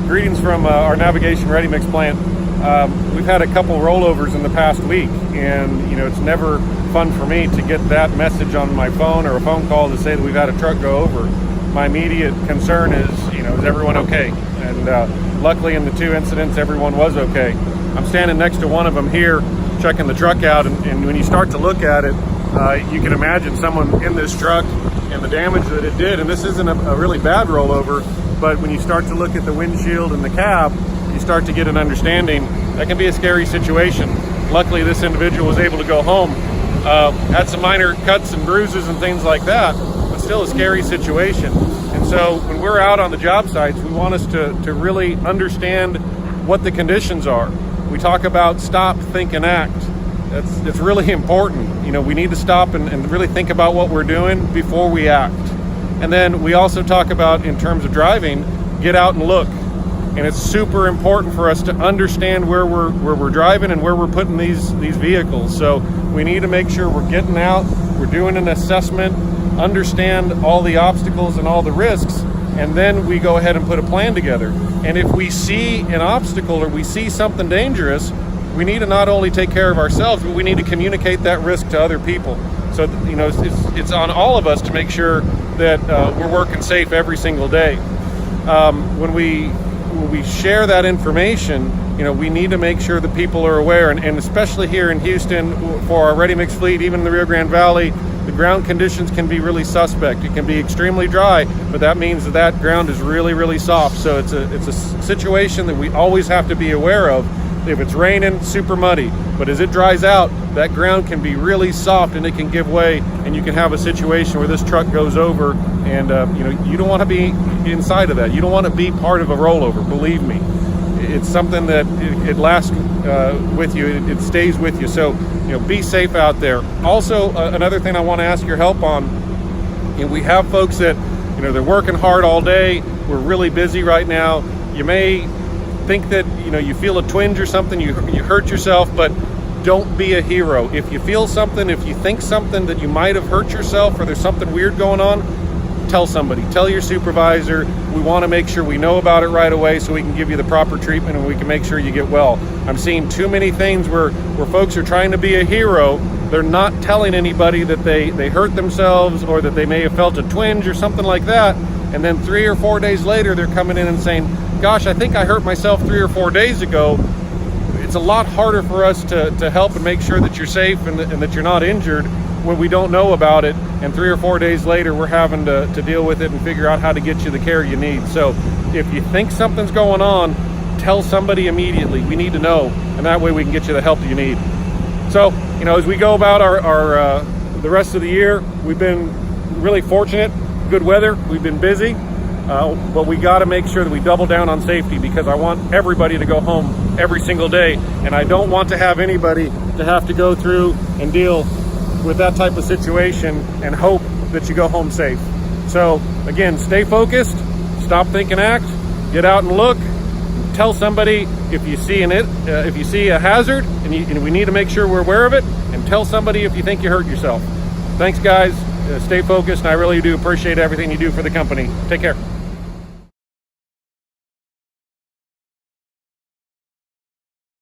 Greetings from our Navigation Ready Mix plant. We've had a couple rollovers in the past week, and it's never fun for me to get that message on my phone or a phone call to say that we've had a truck go over. My immediate concern is, is everyone okay? And luckily in the two incidents, everyone was okay. I'm standing next to one of them here, checking the truck out, and when you start to look at it, you can imagine someone in this truck and the damage that it did. And this isn't a really bad rollover, but when you start to look at the windshield and the cab, you start to get an understanding. That can be a scary situation. Luckily, this individual was able to go home. Had some minor cuts and bruises and things like that, but still a scary situation. And so when we're out on the job sites, we want us to really understand what the conditions are. We talk about stop, think, and act. That's really important. We need to stop and really think about what we're doing before we act. And then we also talk about, in terms of driving, get out and look. And it's super important for us to understand where we're driving and where we're putting these vehicles. So we need to make sure we're getting out, we're doing an assessment, understand all the obstacles and all the risks, and then we go ahead and put a plan together. And if we see an obstacle or we see something dangerous, we need to not only take care of ourselves, but we need to communicate that risk to other people. So it's on all of us to make sure that we're working safe every single day. When we share that information, we need to make sure that people are aware, and especially here in Houston for our ready mix fleet, even in the Rio Grande Valley, the ground conditions can be really suspect. It can be extremely dry, but that means that ground is really, really soft. So it's a situation that we always have to be aware of. If it's raining, super muddy, but as it dries out, that ground can be really soft and it can give way, and you can have a situation where this truck goes over, and you don't want to be inside of that. You don't want to be part of a rollover. Believe me, it's something that it lasts with you. It stays with you. So be safe out there. Also, another thing I want to ask your help on. We have folks that they're working hard all day. We're really busy right now. You may think that you feel a twinge or something, you hurt yourself, but don't be a hero. If you feel something, if you think something that you might have hurt yourself or there's something weird going on, tell somebody, tell your supervisor. We want to make sure we know about it right away so we can give you the proper treatment and we can make sure you get well. I'm seeing too many things where folks are trying to be a hero. They're not telling anybody that they hurt themselves or that they may have felt a twinge or something like that, and then 3 or 4 days later they're coming in and saying, gosh, I think I hurt myself 3 or 4 days ago. It's a lot harder for us to help and make sure that you're safe and that you're not injured when we don't know about it, and 3 or 4 days later we're having to deal with it and figure out how to get you the care you need. So if you think something's going on, tell somebody immediately. We need to know, and that way we can get you the help you need. So as we go about our the rest of the year, we've been really fortunate. Good weather, we've been busy, but we got to make sure that we double down on safety, because I want everybody to go home every single day, and I don't want to have anybody to have to go through and deal with that type of situation and hope that you go home safe. So again, stay focused, stop, think, and act, get out and look, tell somebody if you see if you see a hazard and we need to make sure we're aware of it, and tell somebody if you think you hurt yourself. Thanks guys. Stay focused, and I really do appreciate everything you do for the company. Take care.